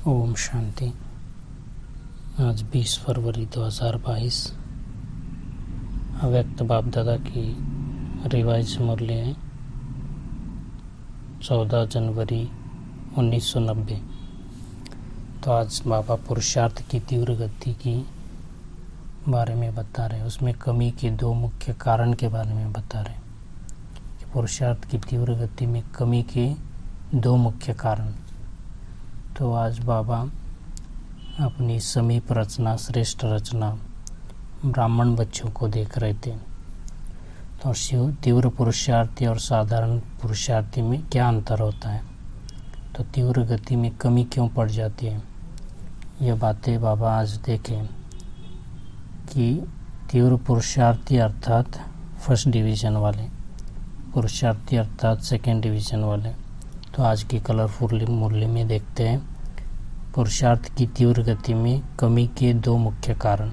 ओम शांति। आज 20 फरवरी 2022 अव्यक्त बाप दादा की रिवाइज मूल्य है 14 जनवरी 1990। तो आज बाबा पुरुषार्थ की तीव्र गति की बारे में बता रहे हैं। उसमें कमी के दो मुख्य कारण के बारे में बता रहे हैं कि पुरुषार्थ की तीव्र गति में कमी के दो मुख्य कारण। तो आज बाबा अपनी समीप रचना, श्रेष्ठ रचना ब्राह्मण बच्चों को देख रहे थे। तो तीव्र पुरुषार्थी और साधारण पुरुषार्थी में क्या अंतर होता है, तो तीव्र गति में कमी क्यों पड़ जाती है, ये बातें बाबा आज देखें कि तीव्र पुरुषार्थी अर्थात फर्स्ट डिवीज़न वाले, पुरुषार्थी अर्थात सेकेंड डिवीज़न वाले। तो आज की कलरफुल मूल्य में देखते हैं पुरुषार्थ की तीव्र गति में कमी के दो मुख्य कारण।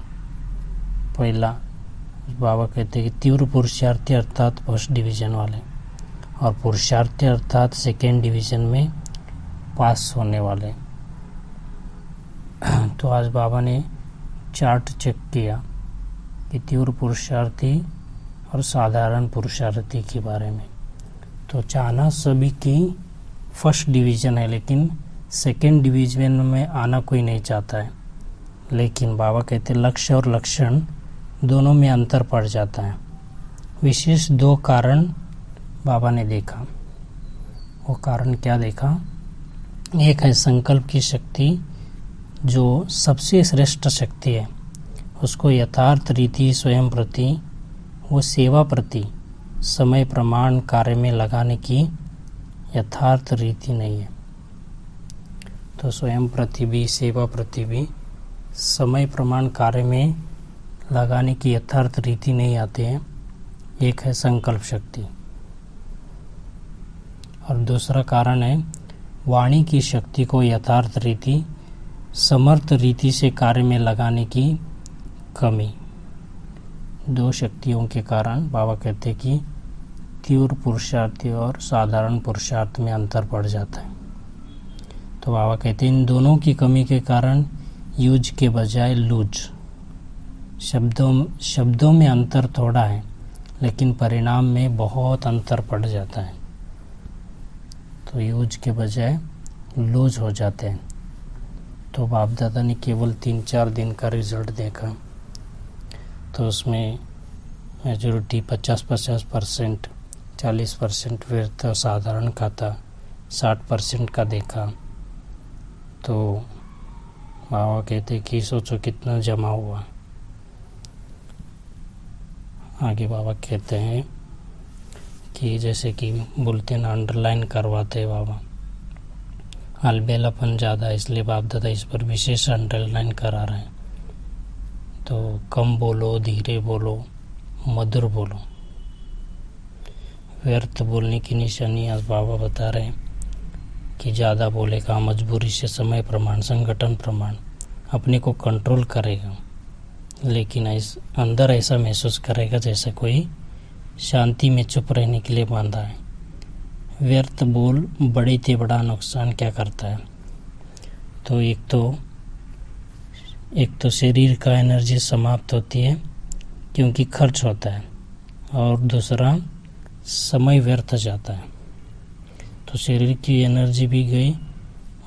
पहला, बाबा कहते हैं कि तीव्र पुरुषार्थी अर्थात फर्स्ट डिवीज़न वाले और पुरुषार्थी अर्थात सेकेंड डिवीज़न में पास होने वाले। तो आज बाबा ने चार्ट चेक किया कि तीव्र पुरुषार्थी और साधारण पुरुषार्थी के बारे में। तो चाहना सभी की फर्स्ट डिवीज़न है, लेकिन सेकेंड डिवीज़न में आना कोई नहीं चाहता है। लेकिन बाबा कहते लक्ष्य और लक्षण दोनों में अंतर पड़ जाता है। विशेष दो कारण बाबा ने देखा। वो कारण क्या देखा? एक है संकल्प की शक्ति, जो सबसे श्रेष्ठ शक्ति है। उसको यथार्थ रीति स्वयं प्रति वो सेवा प्रति समय प्रमाण कार्य में लगाने की यथार्थ रीति नहीं है। तो स्वयं प्रति भी, सेवा प्रति भी समय प्रमाण कार्य में लगाने की यथार्थ रीति नहीं आते हैं। एक है संकल्प शक्ति और दूसरा कारण है वाणी की शक्ति को यथार्थ रीति, समर्थ रीति से कार्य में लगाने की कमी। दो शक्तियों के कारण बाबा कहते हैं कि तीव्र पुरुषार्थी और साधारण पुरुषार्थ में अंतर पड़ जाता है। तो बाबा कहते हैं इन दोनों की कमी के कारण यूज के बजाय लूज। शब्दों में अंतर थोड़ा है, लेकिन परिणाम में बहुत अंतर पड़ जाता है। तो यूज के बजाय लूज हो जाते हैं। तो बाप दादा ने केवल 3-4 दिन का रिजल्ट देखा। तो उसमें मेजॉरिटी 50% 40% व्यर्थ साधारण का था, 60% का देखा। तो बाबा कहते कि सोचो कितना जमा हुआ। आगे बाबा कहते हैं कि जैसे कि बोलते ना, अंडरलाइन करवाते बाबा, अलबेलापन ज़्यादा, इसलिए बाप दादा इस पर विशेष अंडरलाइन करा रहे हैं। तो कम बोलो, धीरे बोलो, मधुर बोलो। व्यर्थ बोलने की निशानी आज बाबा बता रहे हैं कि ज़्यादा बोलेगा मजबूरी से समय प्रमाण, संगठन प्रमाण अपने को कंट्रोल करेगा, लेकिन अंदर ऐसा महसूस करेगा जैसे कोई शांति में चुप रहने के लिए बांधा है। व्यर्थ बोल बड़े से बड़ा नुकसान क्या करता है? तो एक तो शरीर का एनर्जी समाप्त होती है क्योंकि खर्च होता है, और दूसरा समय व्यर्थ जाता है। तो शरीर की एनर्जी भी गई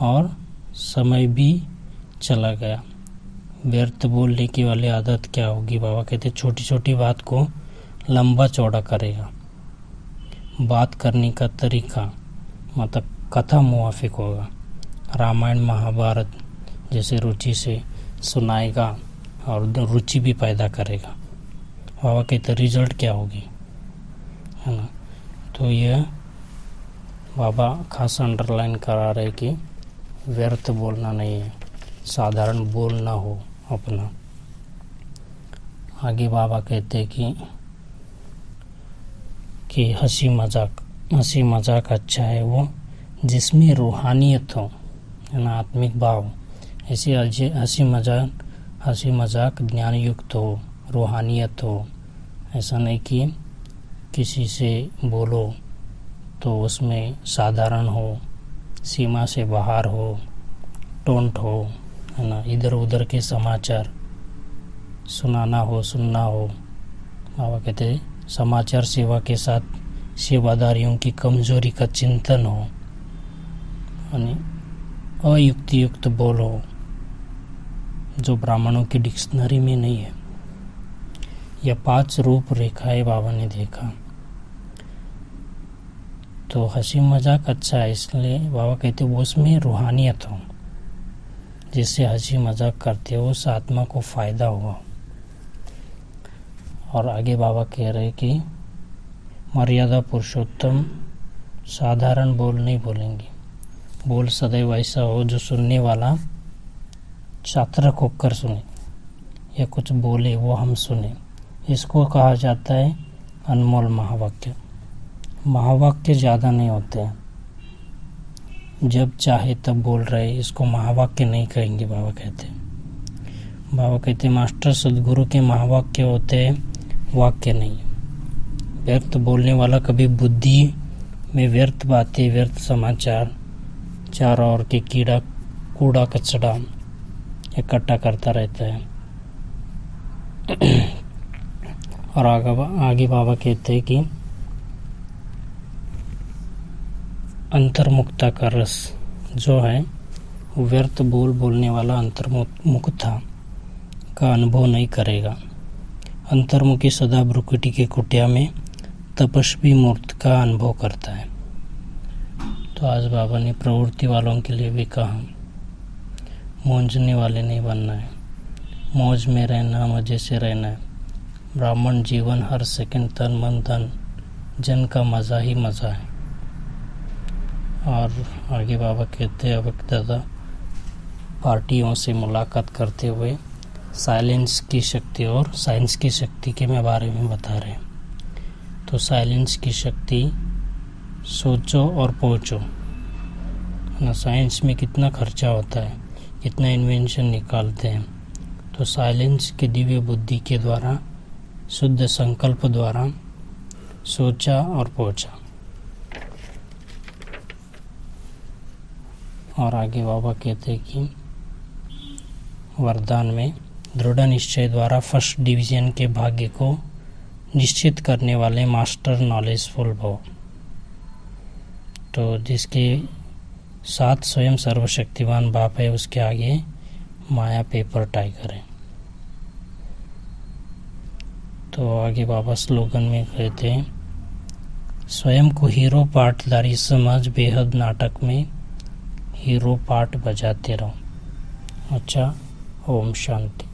और समय भी चला गया। व्यर्थ बोलने की वाली आदत क्या होगी? बाबा कहते छोटी छोटी बात को लंबा चौड़ा करेगा। बात करने का तरीका मतलब कथा मुवाफिक होगा। रामायण महाभारत जैसे रुचि से सुनाएगा और रुचि भी पैदा करेगा। बाबा कहते रिजल्ट क्या होगी, है ना? तो यह बाबा खास अंडरलाइन करा रहे कि व्यर्थ बोलना नहीं है, साधारण बोलना हो अपना। आगे बाबा कहते कि हंसी मजाक अच्छा है वो जिसमें रूहानियत हो, है ना, आत्मिक भाव। ऐसे हंसी मजाक ज्ञान युक्त हो, रूहानियत हो। ऐसा नहीं कि किसी से बोलो तो उसमें साधारण हो, सीमा से बाहर हो, टोंट हो, है ना, इधर उधर के समाचार सुनना हो। बाबा कहते हैं समाचार सेवा के साथ सेवादारियों की कमजोरी का चिंतन हो, यानी अयुक्तियुक्त बोल हो जो ब्राह्मणों की डिक्शनरी में नहीं है। यह 5 रूप रेखाएं बाबा ने देखा। तो हंसी मजाक अच्छा है, इसलिए बाबा कहते वो उसमें रूहानियत हो, जिससे हंसी मजाक करते हो उस आत्मा को फायदा हुआ। और आगे बाबा कह रहे कि मर्यादा पुरुषोत्तम साधारण बोल नहीं बोलेंगे, बोल सदैव ऐसा हो जो सुनने वाला चातरक होकर सुने, या कुछ बोले वो हम सुने। इसको कहा जाता है अनमोल महावाक्य। महावाक्य ज़्यादा नहीं होते हैं, जब चाहे तब बोल रहे, इसको महावाक्य नहीं कहेंगे। बाबा कहते मास्टर सदगुरु के महावाक्य होते हैं, वाक्य नहीं। व्यर्थ बोलने वाला कभी बुद्धि में व्यर्थ बातें, व्यर्थ समाचार, चारों ओर के कूड़ा कचड़ा इकट्ठा करता रहता है। और आगे बाबा कहते हैं कि अंतर्मुक्ता का रस जो है, व्यर्थ बोलने वाला अंतर्मुक्ता का अनुभव नहीं करेगा। अंतर्मुखी सदा भ्रुकुटी के कुटिया में तपस्वी मूर्त का अनुभव करता है। तो आज बाबा ने प्रवृत्ति वालों के लिए भी कहा, मौजने वाले नहीं बनना है, मौज में रहना, मजे से रहना है। ब्राह्मण जीवन हर सेकंड तन मन धन जन का मज़ा ही मज़ा है। और आगे बाबा कहते हैं, अब दादा पार्टियों से मुलाकात करते हुए साइलेंस की शक्ति और साइंस की शक्ति के बारे में बता रहे हैं। तो साइलेंस की शक्ति, सोचो और पहुँचो ना। साइंस में कितना खर्चा होता है, कितना इन्वेंशन निकालते हैं। तो साइलेंस के दिव्य बुद्धि के द्वारा, शुद्ध संकल्प द्वारा सोचा और पहुँचा। और आगे बाबा कहते हैं कि वरदान में दृढ़ निश्चय द्वारा फर्स्ट डिवीजन के भाग्य को निश्चित करने वाले मास्टर नॉलेजफुल भव। तो जिसके साथ स्वयं सर्वशक्तिवान बाप है, उसके आगे माया पेपर टाइगर है। तो आगे बाबा स्लोगन में कहते हैं, स्वयं को हीरो पार्टदारी समझ, बेहद नाटक में हीरो पार्ट बजाते रहो। अच्छा, ओम शांति।